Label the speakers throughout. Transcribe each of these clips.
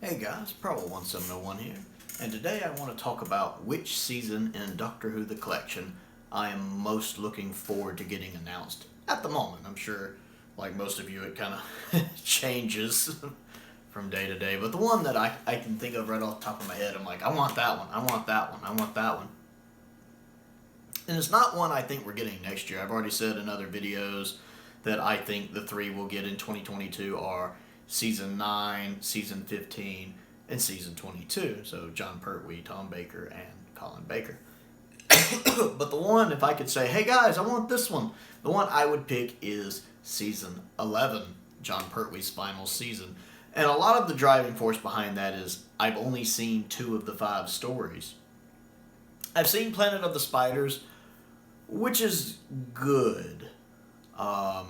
Speaker 1: Hey guys, Pearl1701 here, and today I want to talk about which season in Doctor Who The Collection I am most looking forward to getting announced at the moment. I'm sure, like most of you, it kind of changes from day to day, but the one that I can think of right off the top of my head, I'm like, I want that one, I want that one, I want that one. And it's not one I think we're getting next year. I've already said in other videos that I think the three we'll get in 2022 are Season 9, Season 15, and Season 22. So Jon Pertwee, Tom Baker, and Colin Baker. But the one, if I could say, hey guys, I want this one, the one I would pick is Season 11, Jon Pertwee's final season. And a lot of the driving force behind that is I've only seen 2 of the 5 stories. I've seen Planet of the Spiders, which is good. I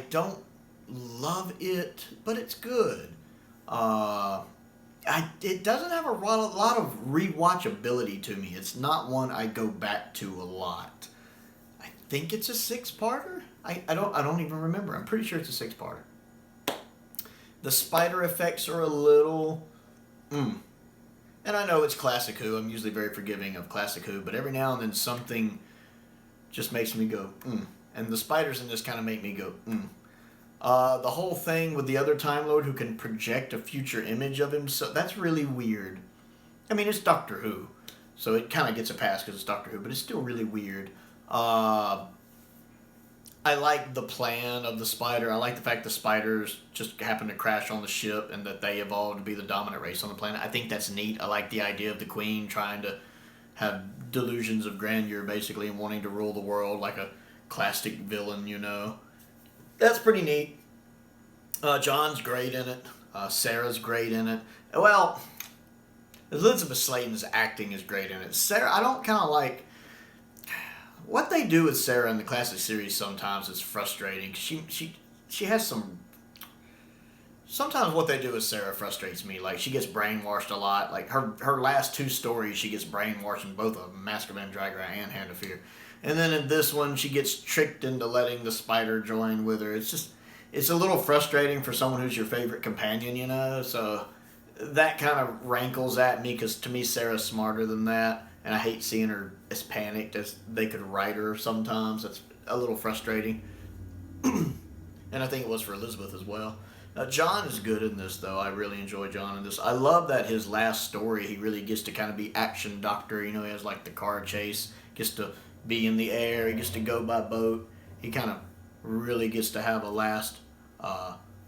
Speaker 1: don't love it, but it's good. It doesn't have a lot of rewatchability to me. It's not one I go back to a lot. I think it's a 6-parter. I don't even remember. I'm pretty sure it's a 6-parter. The spider effects are a little And I know it's Classic Who. I'm usually very forgiving of Classic Who, but every now and then something just makes me go and the spiders in this kind of make me go the whole thing with the other Time Lord who can project a future image of him, so that's really weird. I mean, it's Doctor Who, so it kind of gets a pass because it's Doctor Who, but it's still really weird. I like the plan of the spider. I like the fact the spiders just happen to crash on the ship and that they evolved to be the dominant race on the planet. I think that's neat. I like the idea of the Queen trying to have delusions of grandeur, basically, and wanting to rule the world like a classic villain, you know. That's pretty neat. John's great in it. Sarah's great in it. Well, Elizabeth Sladen's acting is great in it. Sarah, I don't kind of like... What they do with Sarah in the classic series sometimes is frustrating. She has some... Sometimes what they do with Sarah frustrates me. Like, she gets brainwashed a lot. Like, her last 2 stories, she gets brainwashed in both of them, Mask of Mandragora and Hand of Fear. And then in this one, she gets tricked into letting the spider join with her. It's a little frustrating for someone who's your favorite companion, you know? So that kind of rankles at me, because to me, Sarah's smarter than that. And I hate seeing her as panicked as they could write her sometimes. That's a little frustrating. And I think it was for Elizabeth as well. John is good in this, though. I really enjoy John in this. I love that his last story, he really gets to kind of be action doctor. You know, he has like the car chase, gets to be in the air, he gets to go by boat. He kind of really gets to have a last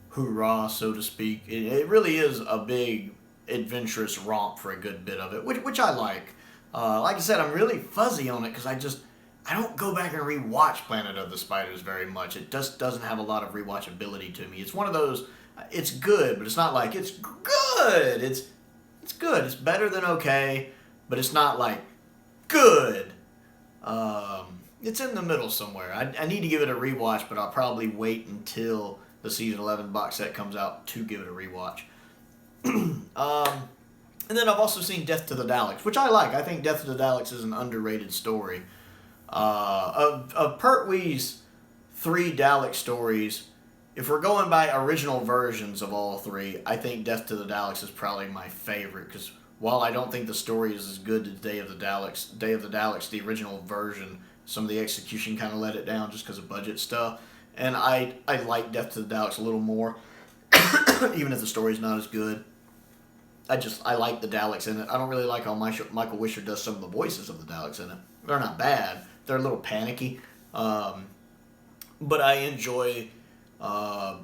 Speaker 1: hoorah, so to speak. It really is a big adventurous romp for a good bit of it, which I like. Like I said, I'm really fuzzy on it because I don't go back and rewatch Planet of the Spiders very much. It just doesn't have a lot of rewatchability to me. It's one of those, it's good, but it's not like it's good. It's good. It's better than okay, but it's not like good. It's in the middle somewhere. I need to give it a rewatch, but I'll probably wait until the Season 11 box set comes out to give it a rewatch. And then I've also seen Death to the Daleks, which I like. I think Death to the Daleks is an underrated story. Of Pertwee's 3 Dalek stories, if we're going by original versions of all 3, I think Death to the Daleks is probably my favorite, because while I don't think the story is as good as Day of the Daleks, the original version, some of the execution kind of let it down just because of budget stuff. And I like Death to the Daleks a little more, even if the story's not as good. I like the Daleks in it. I don't really like how Michael Webster does some of the voices of the Daleks in it. They're not bad. They're a little panicky. But I enjoy... I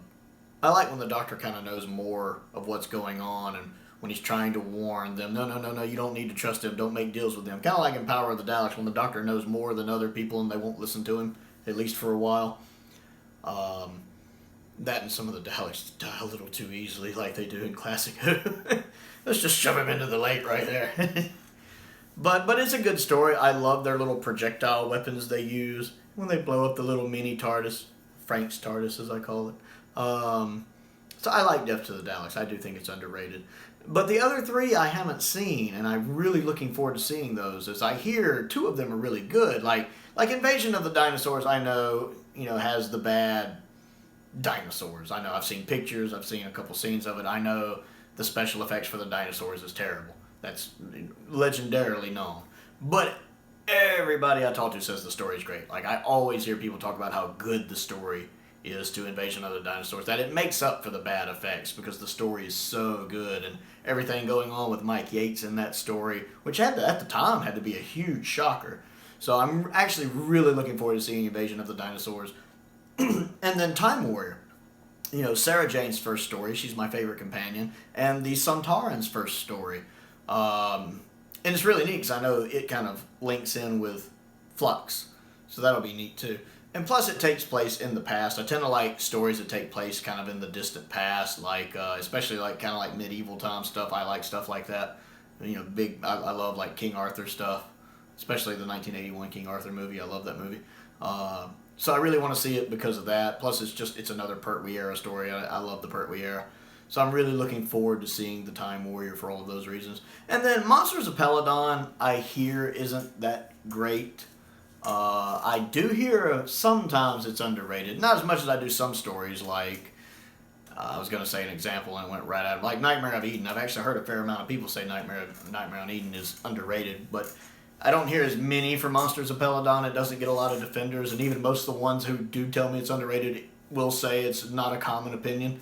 Speaker 1: like when the Doctor kind of knows more of what's going on, and when he's trying to warn them, no, you don't need to trust him, don't make deals with him. Kind of like in Power of the Daleks, when the Doctor knows more than other people and they won't listen to him, at least for a while. That and some of the Daleks die a little too easily, like they do in Classic Who. Let's just shove him into the lake right there. But it's a good story. I love their little projectile weapons they use when they blow up the little mini TARDIS. Frank's TARDIS, as I call it. So I like Death to the Daleks. I do think it's underrated. But the other 3 I haven't seen, and I'm really looking forward to seeing those, as I hear 2 of them are really good. Like Invasion of the Dinosaurs, I know, has the bad dinosaurs. I know, I've seen pictures, I've seen a couple scenes of it. I know the special effects for the dinosaurs is terrible. That's legendarily known. But everybody I talk to says the story is great. Like, I always hear people talk about how good the story is to Invasion of the Dinosaurs, that it makes up for the bad effects because the story is so good, and everything going on with Mike Yates in that story, which at the time had to be a huge shocker. So I'm actually really looking forward to seeing Invasion of the Dinosaurs. And then Time Warrior. You know, Sarah Jane's first story, she's my favorite companion, and the Sontaran's first story. And it's really neat because I know it kind of links in with Flux, so that'll be neat too. And plus it takes place in the past. I tend to like stories that take place kind of in the distant past, like especially like kind of like medieval time stuff. I like stuff like that. You know, I love like King Arthur stuff, especially the 1981 King Arthur movie. I love that movie. So I really want to see it because of that. Plus it's another Pertwee era story. I love the Pertwee era. So I'm really looking forward to seeing the Time Warrior for all of those reasons. And then Monsters of Peladon, I hear isn't that great. I do hear sometimes it's underrated. Not as much as I do some stories, like, I was going to say an example and it went right out. Like Nightmare of Eden. I've actually heard a fair amount of people say Nightmare on Eden is underrated, but I don't hear as many for Monsters of Peladon. It doesn't get a lot of defenders, and even most of the ones who do tell me it's underrated will say it's not a common opinion.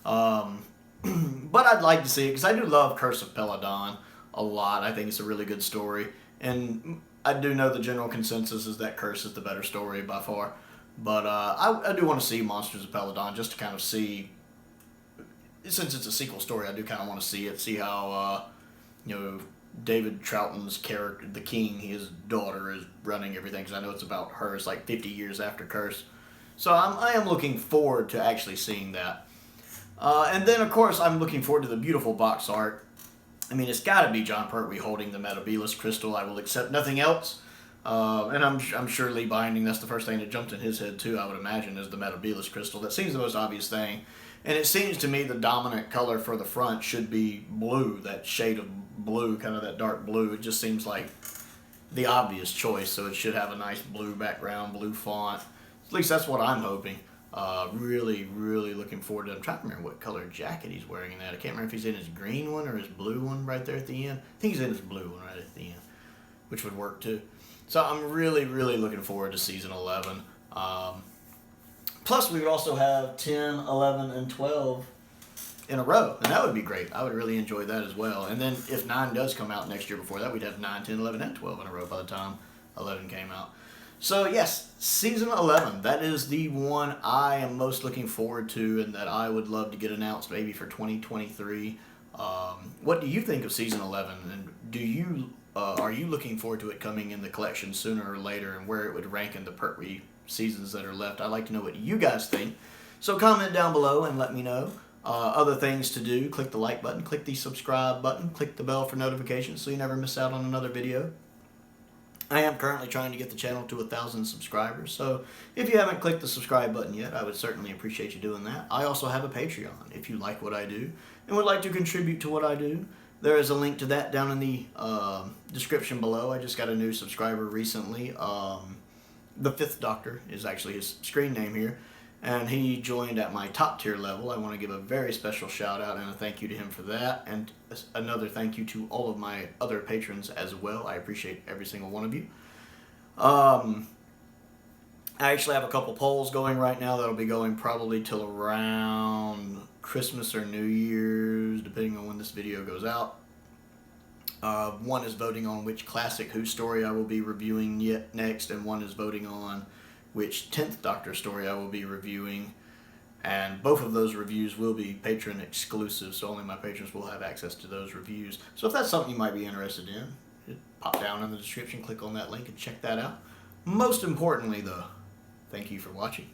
Speaker 1: But I'd like to see it because I do love Curse of Peladon a lot. I think it's a really good story, and I do know the general consensus is that Curse is the better story by far. But I do want to see Monsters of Peladon just to kind of see, since it's a sequel story, I do kind of want to see it, see how, you know, David Troughton's character, the king, his daughter, is running everything, because I know it's about her. It's like 50 years after Curse. So I am looking forward to actually seeing that. And then, of course, I'm looking forward to the beautiful box art. I mean, it's got to be John Pertwee holding the Metebelis crystal. I will accept nothing else. And I'm sure Lee Binding, that's the first thing that jumped in his head, too, I would imagine, is the Metebelis crystal. That seems the most obvious thing. And it seems to me the dominant color for the front should be blue, that shade of blue, kind of that dark blue. It just seems like the obvious choice. So it should have a nice blue background, blue font. At least that's what I'm hoping. Really, really looking forward to it. I'm trying to remember what color jacket he's wearing in that. I can't remember if he's in his green one or his blue one right there at the end. I think he's in his blue one right at the end, which would work too. So I'm really, really looking forward to Season 11. Plus, we would also have 10, 11, and 12 in a row, and that would be great. I would really enjoy that as well. And then if 9 does come out next year before that, we'd have 9, 10, 11, and 12 in a row by the time 11 came out. So yes, Season 11, that is the one I am most looking forward to and that I would love to get announced maybe for 2023. What do you think of Season 11, and do you are you looking forward to it coming in the collection sooner or later, and where it would rank in the Pertwee seasons that are left? I'd like to know what you guys think. So comment down below and let me know. Other things to do, click the like button, click the subscribe button, click the bell for notifications so you never miss out on another video. I am currently trying to get the channel to 1,000 subscribers, so if you haven't clicked the subscribe button yet, I would certainly appreciate you doing that. I also have a Patreon if you like what I do and would like to contribute to what I do. There is a link to that down in the description below. I just got a new subscriber recently. The Fifth Doctor is actually his screen name here, and he joined at my top tier level. I want to give a very special shout out and a thank you to him for that, and another thank you to all of my other patrons as well. I appreciate every single one of you. I actually have a couple polls going right now that'll be going probably till around Christmas or New Year's, depending on when this video goes out. One is voting on which classic Who story I will be reviewing next, and one is voting on which 10th Doctor story I will be reviewing. And both of those reviews will be patron exclusive, so only my patrons will have access to those reviews. So if that's something you might be interested in, pop down in the description, click on that link and check that out. Most importantly though, thank you for watching.